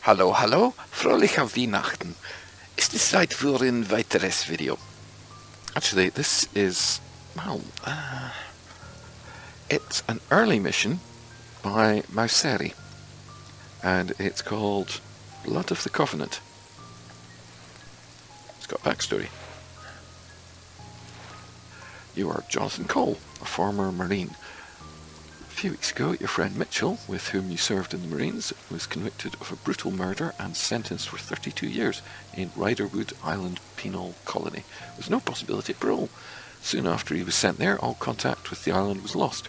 Hallo, hallo, fröhliche Weihnachten. Ist es Zeit für ein weiteres Video? Actually, this is, well, it's an early mission by Mauseri, and it's called Blood of the Covenant. It's got a backstory. You are Jonathan Cole, a former Marine. A few weeks ago, your friend Mitchell, with whom you served in the Marines, was convicted of a brutal murder and sentenced for 32 years in Riderwood Island Penal Colony, with no possibility of parole. Soon after he was sent there, all contact with the island was lost.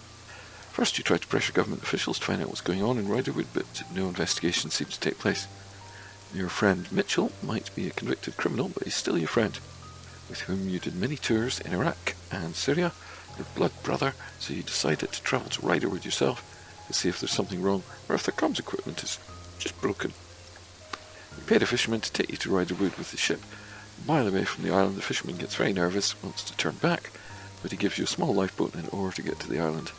First, you tried to pressure government officials to find out what's going on in Riderwood, but no investigation seemed to take place. Your friend Mitchell might be a convicted criminal, but he's still your friend, with whom you did many tours in Iraq and Syria, your blood brother, so you decided to travel to Riderwood yourself to see if there's something wrong or if their comms equipment is just broken. You paid a fisherman to take you to Riderwood with the ship. A mile away from the island, the fisherman gets very nervous, wants to turn back, but he gives you a small lifeboat and an oar to get to the island.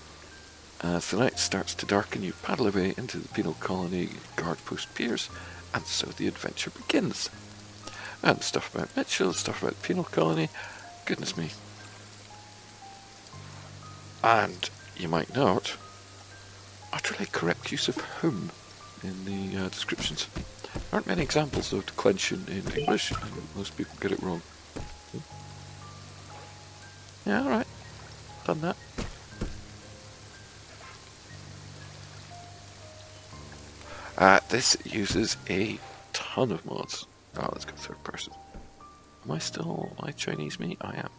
As the night starts to darken, you paddle away into the penal colony guard post piers, and so the adventure begins. And stuff about Mitchell, stuff about the penal colony, goodness me. And you might note, utterly correct use of whom in the descriptions. There aren't many examples of declension in English, and most people get it wrong. Yeah, alright. Done that. This uses a ton of mods. Oh, let's go third person. Am I still like Chinese me? I am.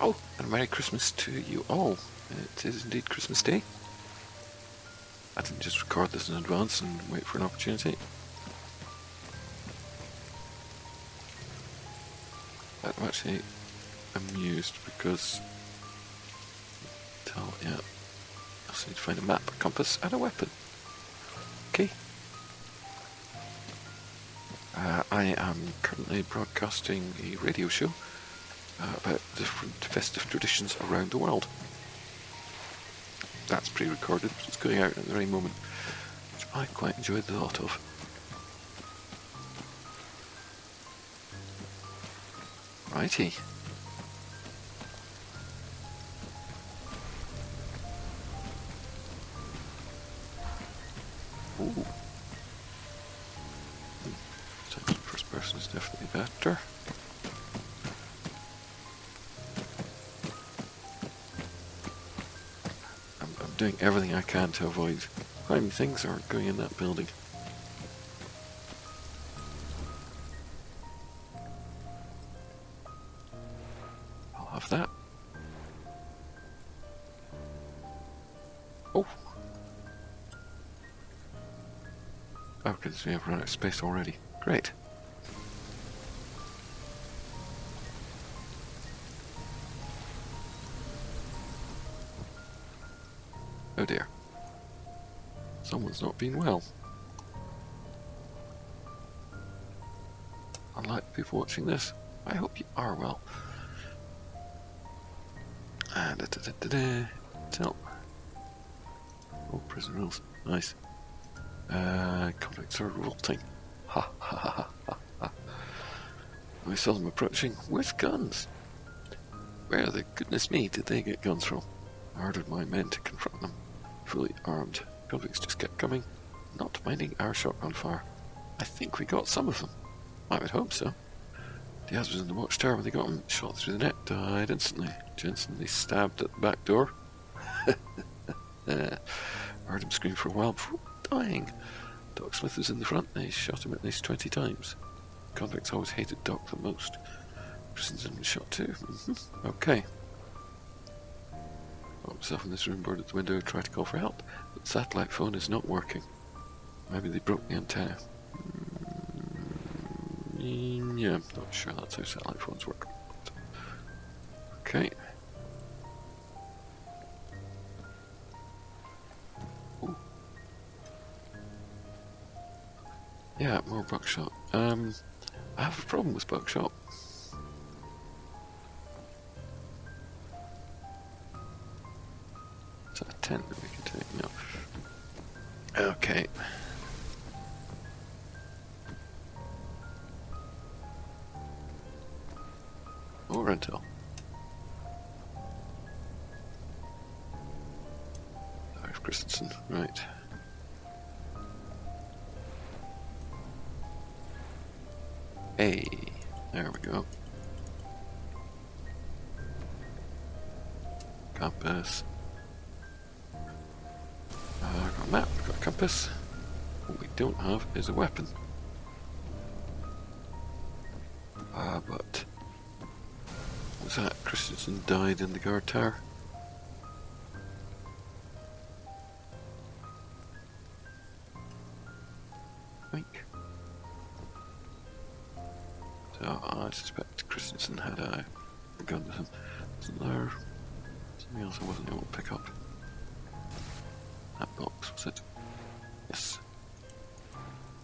Oh, and Merry Christmas to you all. It is indeed Christmas Day. I didn't just record this in advance and wait for an opportunity. I'm actually amused because... yeah. I just need to find a map, a compass, and a weapon. Okay. I am currently broadcasting a radio show about different festive traditions around the world. That's pre-recorded, but it's going out at the very moment, which I quite enjoyed the thought of. Righty. Ooh. First person is definitely better. I'm doing everything I can to avoid climbing things or going in that building. I'll have that. Oh! Oh, because we have run out of space already. Great. Oh dear. Someone's not been well. Unlike people watching this, I hope you are well. And tell. Oh, prison rules. Nice. Convicts are revolting. Ha ha ha ha ha. I saw them approaching with guns. Where the goodness me did they get guns from? I ordered my men to confront them, fully armed. Convicts just kept coming, not minding our shotgun fire. I think we got some of them. I would hope so. Diaz was in the watchtower when they got him, shot through the net, died instantly. Jensen, they stabbed at the back door. Heard him scream for a while before dying. Doc Smith was in the front, they shot him at least 20 times. Convicts always hated Doc the most. Prison's been shot too. Okay. Locked myself in this room, boarded the window, tried to call for help, but the satellite phone is not working. Maybe they broke the antenna. Yeah, I'm not sure that's how satellite phones work. Okay. Ooh. Yeah, more buckshot. I have a problem with buckshot. Is that a tent that we can take? No. Okay. More intel. There's Christensen, right. Hey, there we go. Compass. I've got a map, I've got a compass. What we don't have is a weapon. But... was that Christensen died in the guard tower? Wink. So I suspect Christensen had a gun with him. Wasn't there something else I wasn't able to pick up? That box, was it? Yes.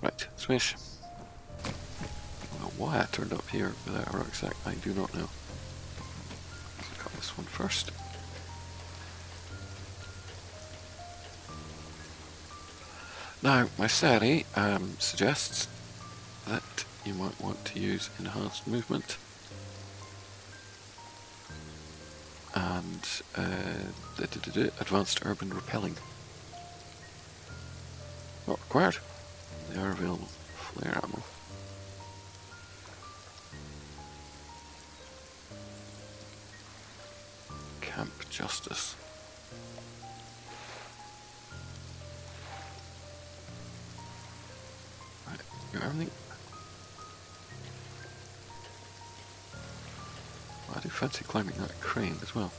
Right, swish. I don't know why I turned up here without a rucksack, I do not know. Let's cut this one first. Now, Mauseri suggests that you might want to use enhanced movement and advanced urban repelling. Not required. They are available. Flare ammo. Camp Justice. Right, you got everything? I do fancy climbing that crane as well.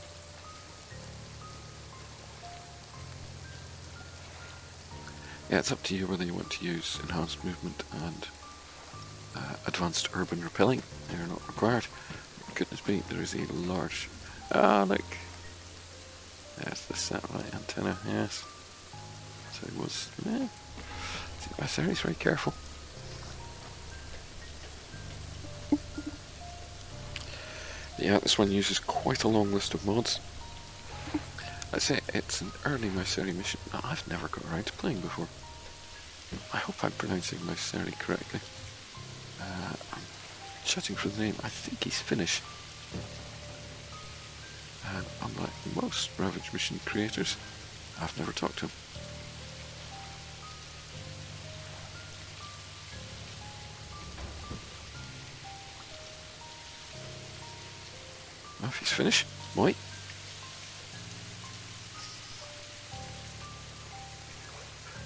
Yeah, it's up to you whether you want to use enhanced movement and advanced urban repelling. They are not required. Goodness me, there is a large... ah, look! There's the satellite antenna, yes. So it was... see, Mauseri's very careful. Yeah, this one uses quite a long list of mods. I'd say it's an early Mauseri mission that I've never got around to playing before. I hope I'm pronouncing Mauseri correctly. I'm chatting for the name. I think he's Finnish. And unlike most Ravage mission creators, I've never talked to him. Well, if he's Finnish, moi.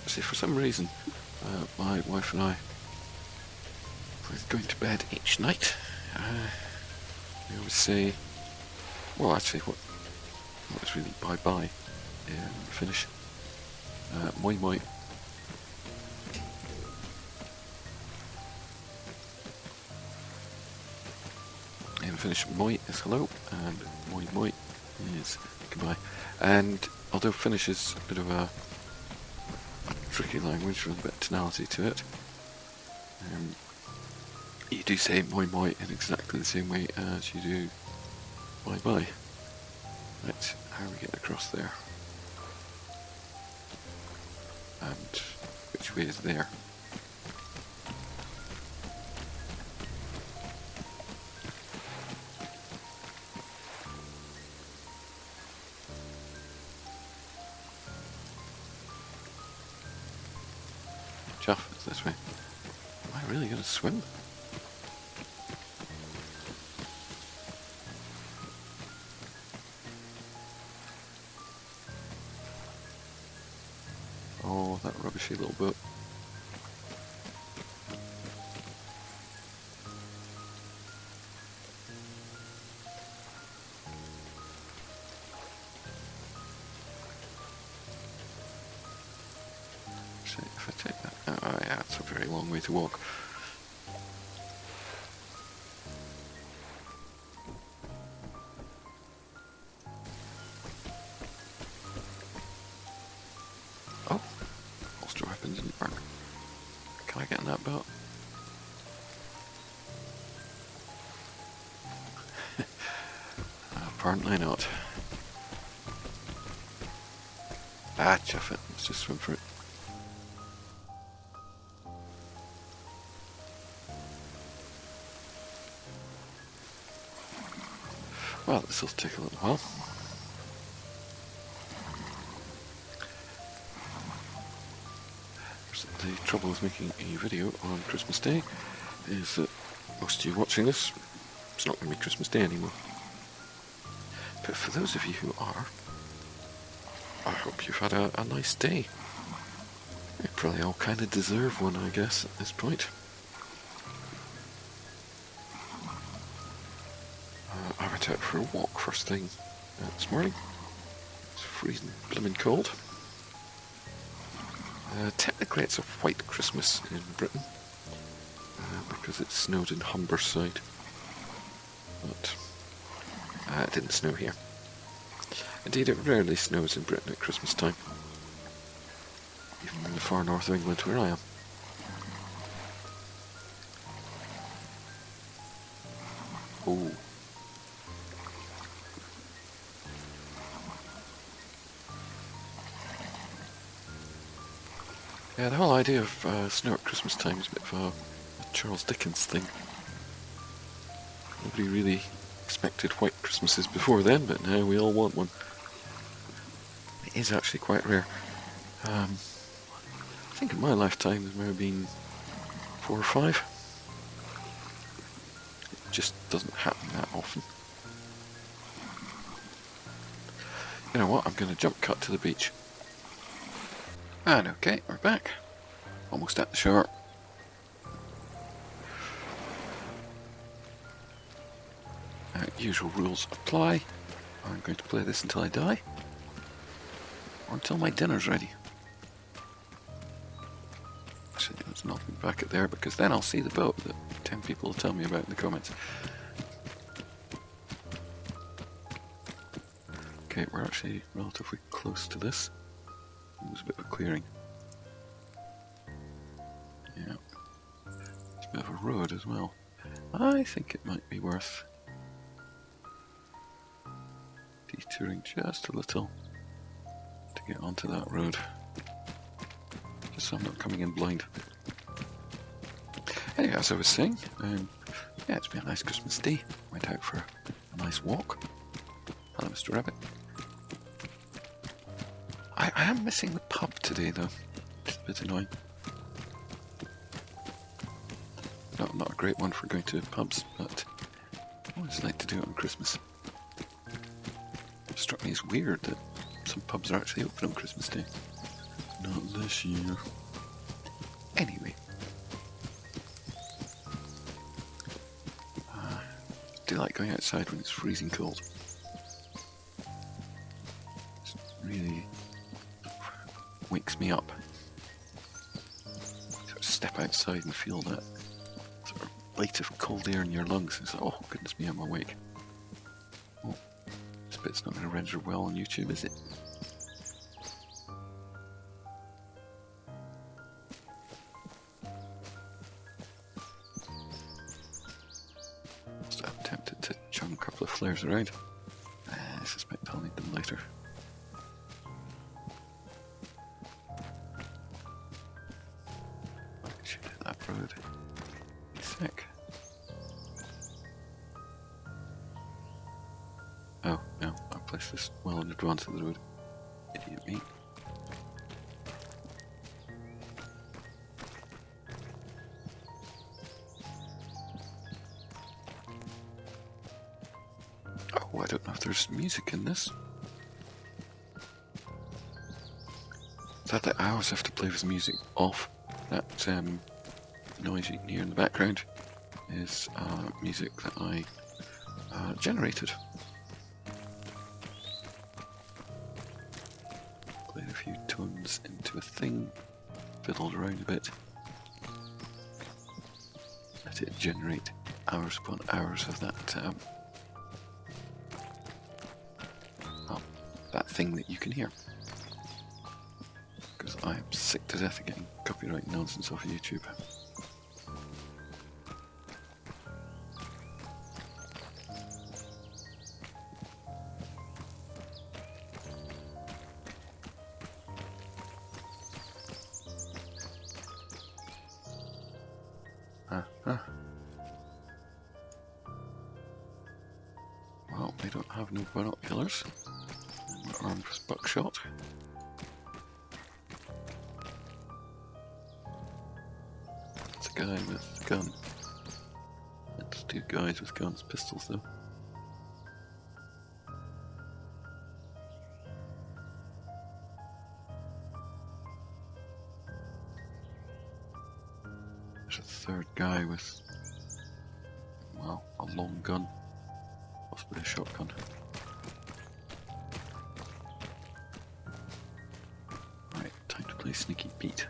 See, for some reason, my wife and I were going to bed each night. We always say, well, actually, what was really bye-bye in Finnish. Moi moi. In Finnish, moi is hello, and moi moi is goodbye. And although Finnish is a bit of a tricky language with a bit of tonality to it, you do say moi moi in exactly the same way as you do bye bye. Right, how are we getting across there? And which way is there? Chuff, it's this way. Am I really going to swim? Oh, that rubbishy little boat. So if I take that, oh yeah, it's a very long way to walk. Oh, holster weapon didn't work. Can I get in that boat? Apparently not. Ah, chuff it. Let's just swim for it. Well, this will take a little while. The trouble with making a video on Christmas Day is that most of you watching this, it's not going to be Christmas Day anymore. But for those of you who are, I hope you've had a nice day. You probably all kind of deserve one, I guess, at this point. I went out for a walk first thing this morning. It's freezing blimmin' cold. Technically it's a white Christmas in Britain, because it snowed in Humberside, but it didn't snow here. Indeed, it rarely snows in Britain at Christmas time, even in the far north of England where I am. Oh. Yeah, the whole idea of snow at Christmas time is a bit of a Charles Dickens thing. Nobody really expected white Christmases before then, but now we all want one. It is actually quite rare. I think in my lifetime there may have been 4 or 5. It just doesn't happen that often. You know what, I'm going to jump cut to the beach. And okay, we're back. Almost at the shore. Usual rules apply. I'm going to play this until I die. Or until my dinner's ready. Actually, there's nothing back at there, because then I'll see the boat that 10 people will tell me about in the comments. Okay, we're actually relatively close to this. There's a bit of a clearing. Yeah. It's a bit of a road as well. I think it might be worth detouring just a little to get onto that road. Just so I'm not coming in blind. Anyway, as I was saying, yeah, it's been a nice Christmas day. Went out for a nice walk. Hello, Mr. Rabbit. I am missing the pub today, though. It's a bit annoying. Not a great one for going to pubs, but I always like to do it on Christmas. It struck me as weird that some pubs are actually open on Christmas Day. Not this year. Anyway. I do like going outside when it's freezing cold. It really wakes me up. Sort of step outside and feel that sort of weight of cold air in your lungs. It's like, oh goodness me, I'm awake. Oh, this bit's not going to render well on YouTube, is it? So I'm tempted to chum a couple of flares around. I suspect I'll need them later. Road. Sick. Oh, no, I placed this well in advance of the road. Idiot me. Oh, I don't know if there's music in this. Sadly, I always have to play with music off. That noise you can hear in the background is music that I generated. Played a few tones into a thing, fiddled around a bit, let it generate hours upon hours of that that thing that you can hear. Because I am sick to death of getting copyright nonsense off of YouTube. Well, they don't have no binoculars. We're armed with buckshot. It's a guy with a gun. It's two guys with guns, pistols though. There's a third guy with, well, a long gun. Possibly a shotgun. Right, time to play Sneaky Pete.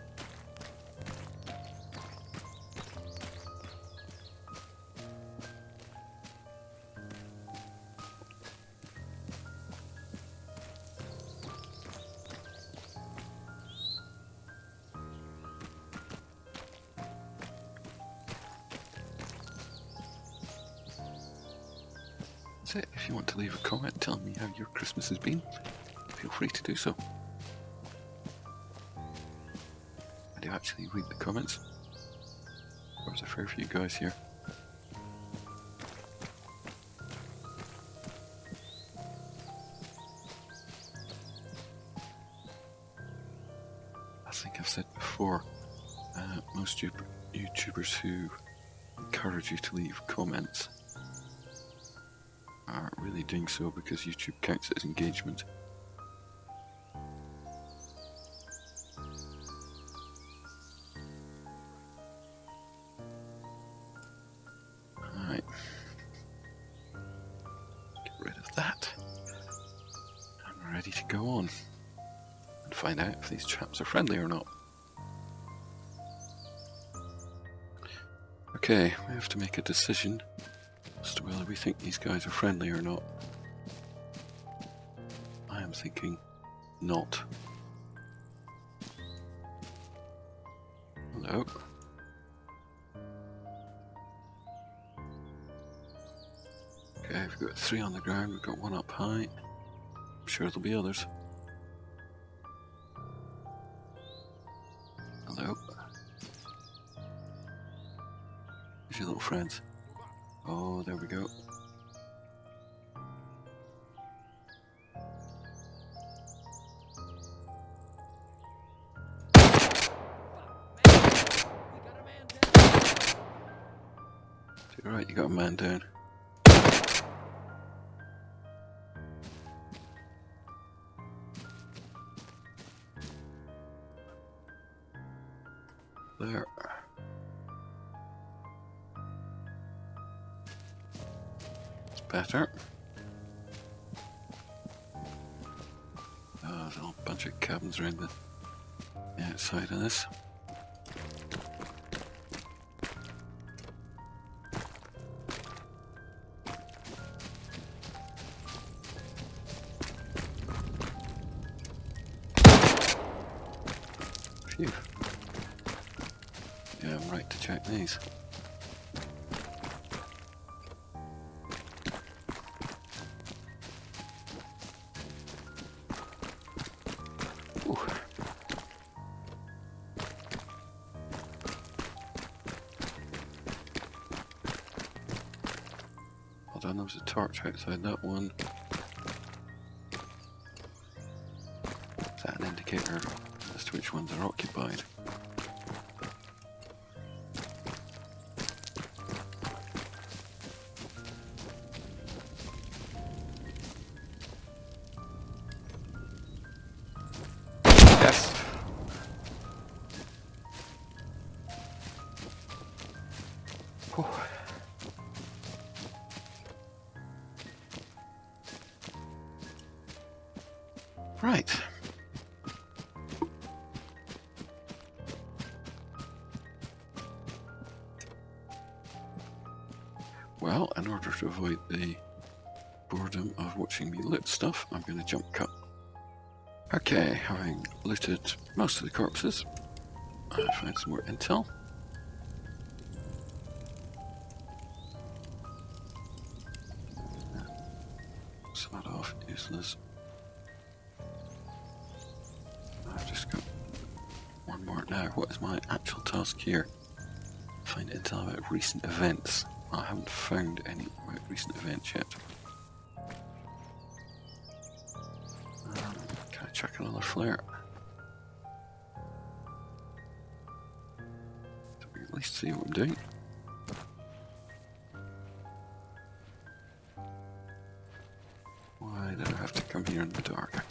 That's it. If you want to leave a comment telling me how your Christmas has been, feel free to do so. I do actually read the comments. There's a fair few guys here. I think I've said before, most YouTubers who encourage you to leave comments are really doing so because YouTube counts it as engagement. Alright. Get rid of that. And we're ready to go on and find out if these chaps are friendly or not. Okay, we have to make a decision as to whether we think these guys are friendly or not. I am thinking not. Hello. Okay, we've got 3 on the ground, we've got 1 up high. I'm sure there'll be others. Hello. Where's your little friends? Oh, there we go. You're right, you got a man down. There. It's better. Oh, there's a whole bunch of cabins around the outside of this. Phew. Yeah, I'm right to check these. Ooh. Hold on, there was a torch outside that one. Is that an indicator as to which ones are occupied? Yes. Whew. Right. Well, in order to avoid the boredom of watching me loot stuff, I'm going to jump cut. Okay, having looted most of the corpses, I found some more intel. Sawed off, useless. I've just got one more now. What is my actual task here? Find intel about recent events. I haven't found any about recent events yet. Can I check another flare? So we at least see what I'm doing. Why did I have to come here in the dark?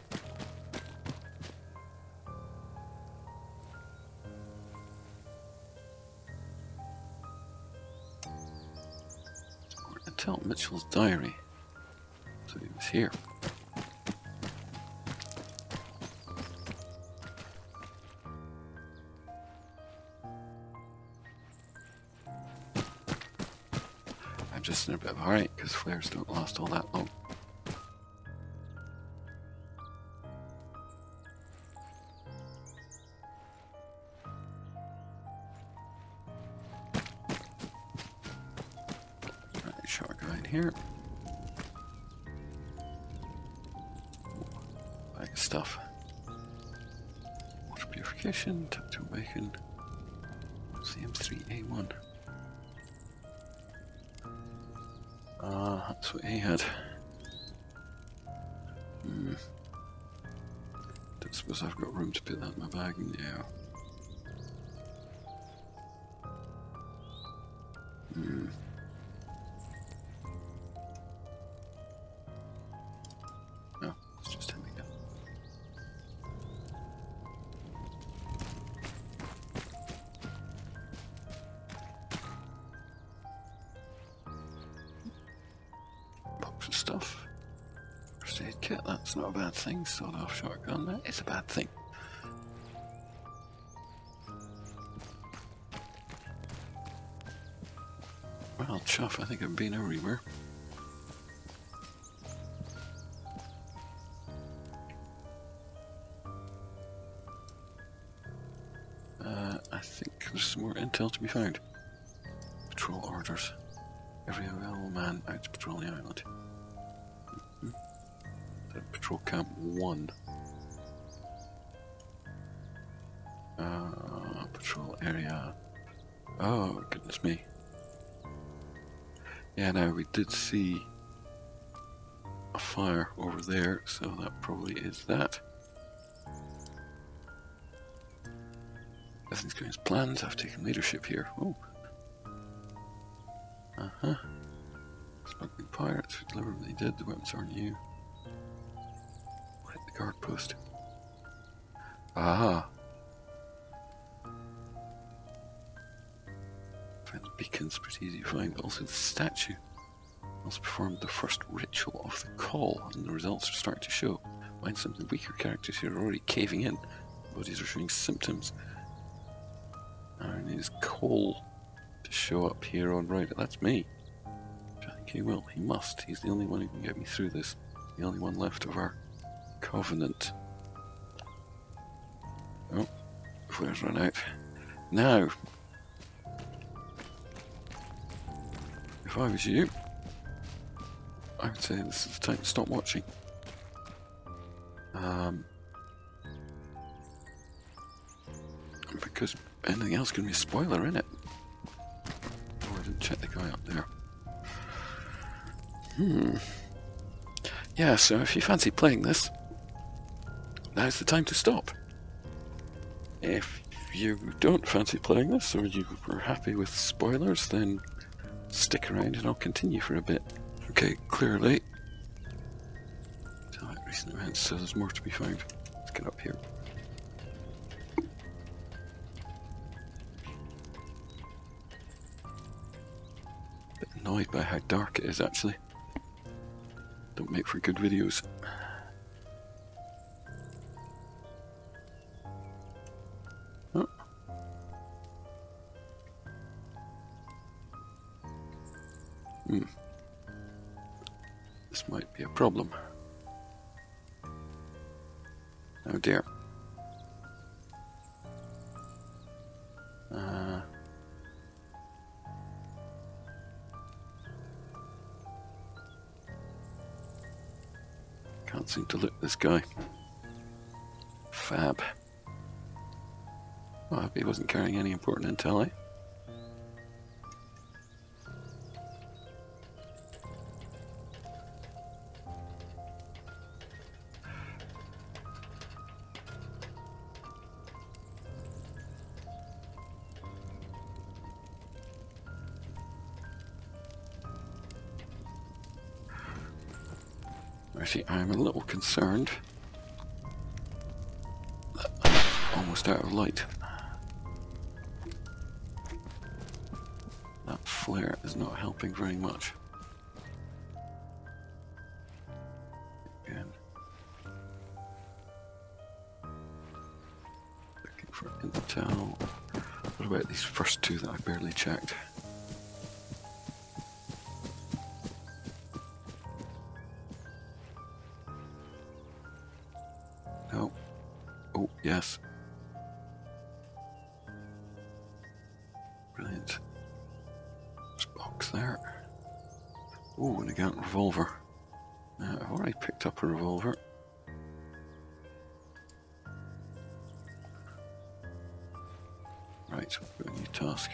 Until Mitchell's diary. So he was here. I'm just in a bit of a hurry because flares don't last all that long. Shot a guy in here. Bag of stuff. Water purification, tactile bacon, CM3A1. That's what he had. Don't suppose I've got room to put that in my bag now. No, it's just him again. Box of stuff. First aid kit, that's not a bad thing. Sawed off shotgun, that is a bad thing. Well, chuff, I think I've been everywhere. I think there's some more intel to be found. Patrol orders. Every available man out to patrol the island. Patrol camp 1. Patrol area. Oh, goodness me. Yeah, now we did see a fire over there, so that probably is that. Everything's going as planned. I've taken leadership here. Oh. Smuggling pirates who delivered what they did. The weapons are new. Hit the guard post. Find the beacons pretty easy to find, but also the statue. Also performed the first ritual of the call, and the results are starting to show. Find some of the weaker characters here are already caving in. Bodies are showing symptoms. I need his call to show up here on right. That's me. Which I think he will. He must. He's the only one who can get me through this. The only one left of our covenant. Oh, flares run out. Now, if I was you, I would say this is the time to stop watching. Because anything else can be a spoiler, innit? Oh, I didn't check the guy up there. Yeah, so if you fancy playing this, now's the time to stop. If you don't fancy playing this, or you were happy with spoilers, then stick around and I'll continue for a bit. Okay, clearly. Recent events, so there's more to be found. Let's get up here. Bit annoyed by how dark it is, actually. Don't make for good videos. Oh. This might be a problem. Oh dear. Can't seem to look this guy. Fab. Well, I hope he wasn't carrying any important intel, eh? Righty, I'm a little concerned that I'm almost out of light. That flare is not helping very much. Again. Looking for intel. What about these first two that I barely checked? No. Oh, yes. Brilliant. There's a box there. Oh, and again, revolver. I've already picked up a revolver. Right, we've got a new task.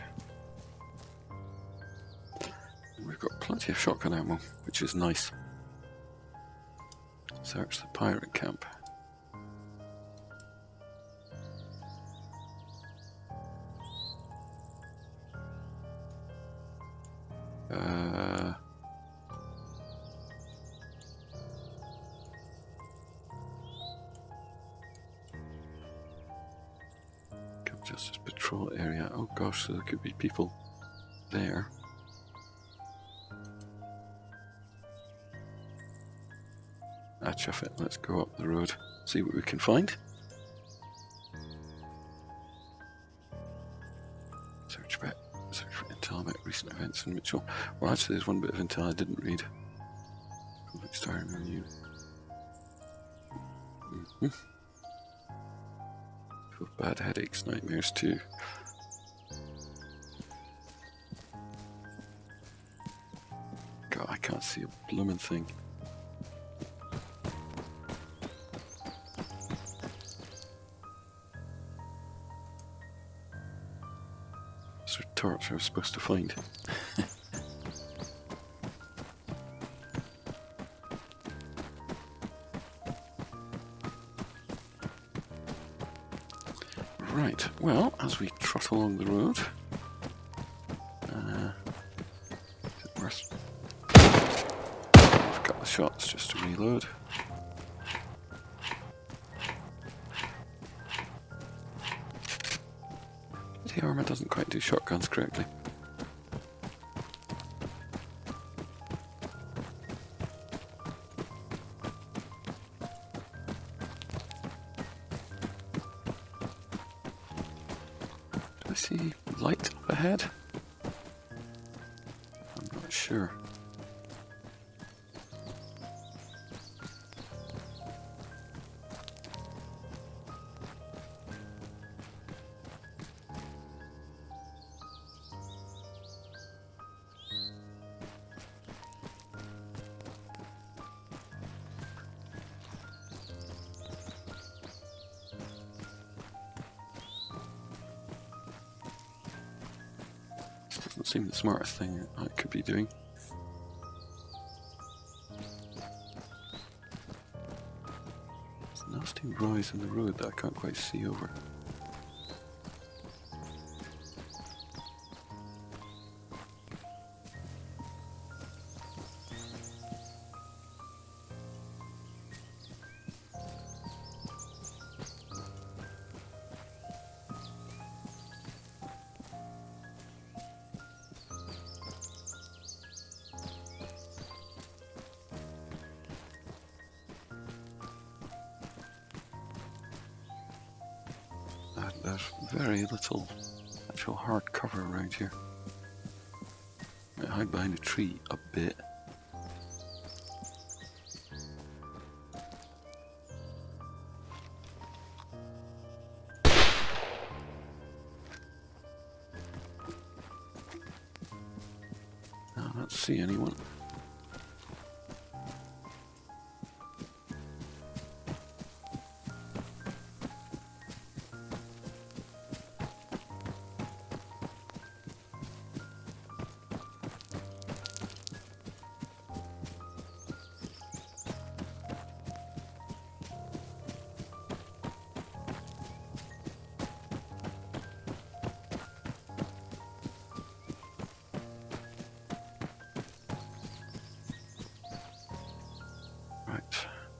We've got plenty of shotgun ammo, which is nice. Search the pirate camp. Justice patrol area. Oh gosh, so there could be people there. Ah, chuff it. Let's go up the road, see what we can find. Search for intel about recent events in Mitchell. Well, actually, there's one bit of intel I didn't read. Conflict starting review. Bad headaches, nightmares too. God, I can't see a blooming thing. Those are torch I was supposed to find. Right, well, as we trot along the road, a couple of shots just to reload. The ArmA doesn't quite do shotguns correctly. I see light up ahead. I'm not sure. Doesn't seem the smartest thing I could be doing. There's a nasty rise in the road that I can't quite see over. There's very little actual hard cover around here. I hide behind a tree a bit. I don't see anyone.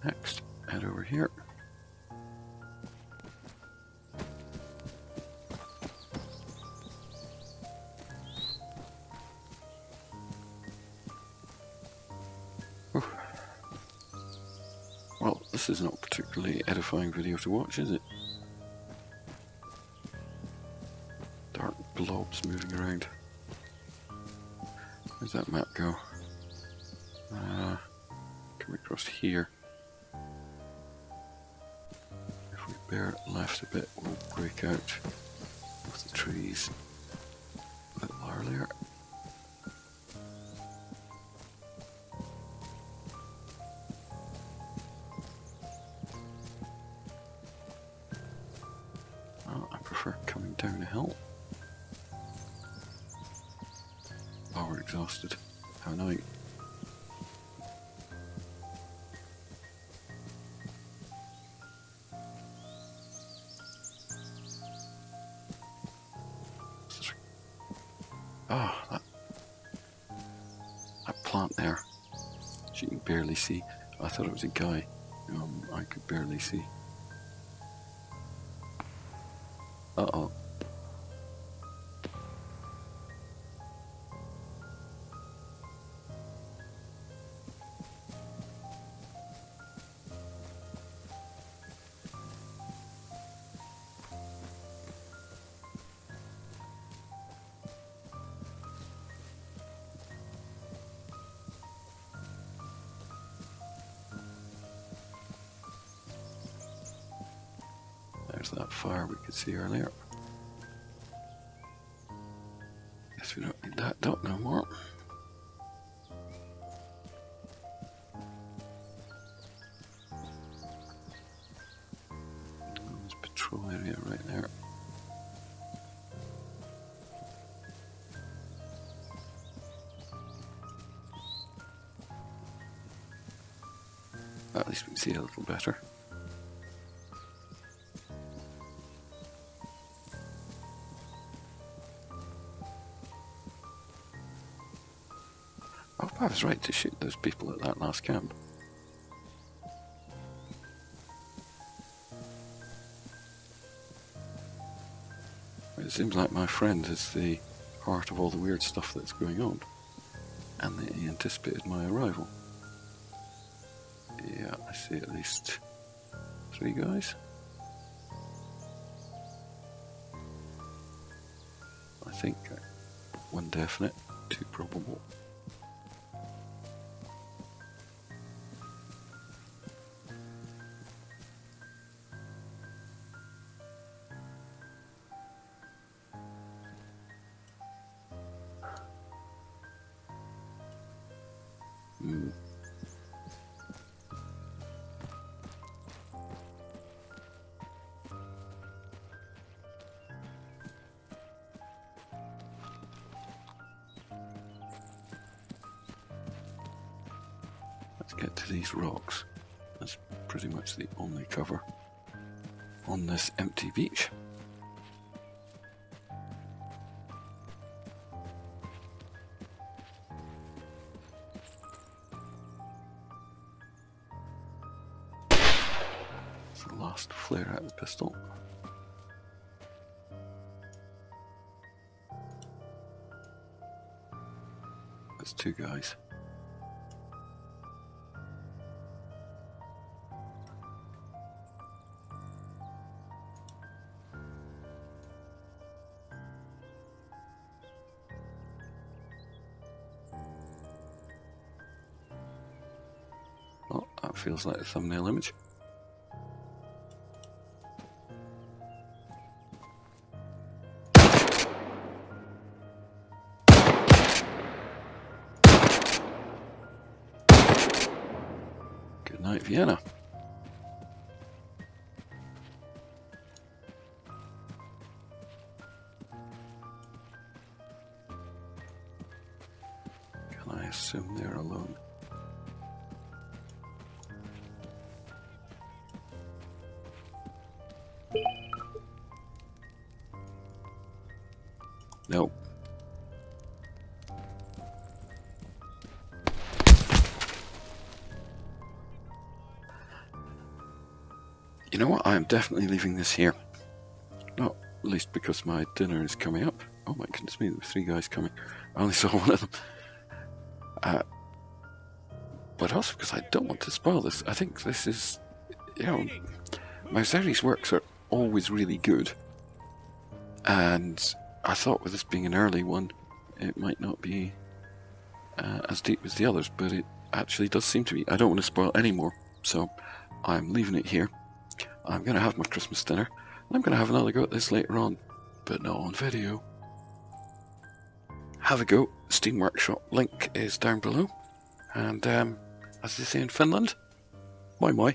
Next, head over here. Well, this is not a particularly edifying video to watch, is it? Dark blobs moving around. Where's that map go? Come across here. If we bear left a bit, we'll break out of the trees a little earlier. Oh, I prefer coming down a hill. Oh, we're exhausted. How annoying. Oh, that plant there, which you can barely see. I thought it was a guy. I could barely see. Uh-oh. There's that fire we could see earlier. Guess we don't need that dot no more. There's a patrol area right there. At least we can see a little better. I was right to shoot those people at that last camp. It seems like my friend is the heart of all the weird stuff that's going on, and that he anticipated my arrival. Yeah, I see at least 3 guys. I think 1 definite, 2 probable. Let's get to these rocks. That's pretty much the only cover on this empty beach. It's the last flare out of the pistol. There's 2 guys. Oh, that feels like a thumbnail image. Good night, Vienna. Can I assume they're alone? Nope. You know what? I am definitely leaving this here. Not least because my dinner is coming up. Oh my goodness me, there were 3 guys coming. I only saw one of them. But also because I don't want to spoil this. I think this is, Mauseri's works are always really good. And I thought with this being an early one, it might not be as deep as the others, but it actually does seem to be. I don't want to spoil any more, so I'm leaving it here. I'm going to have my Christmas dinner. I'm going to have another go at this later on, but not on video. Have a go. Steam Workshop link is down below. And as they say in Finland, moi moi.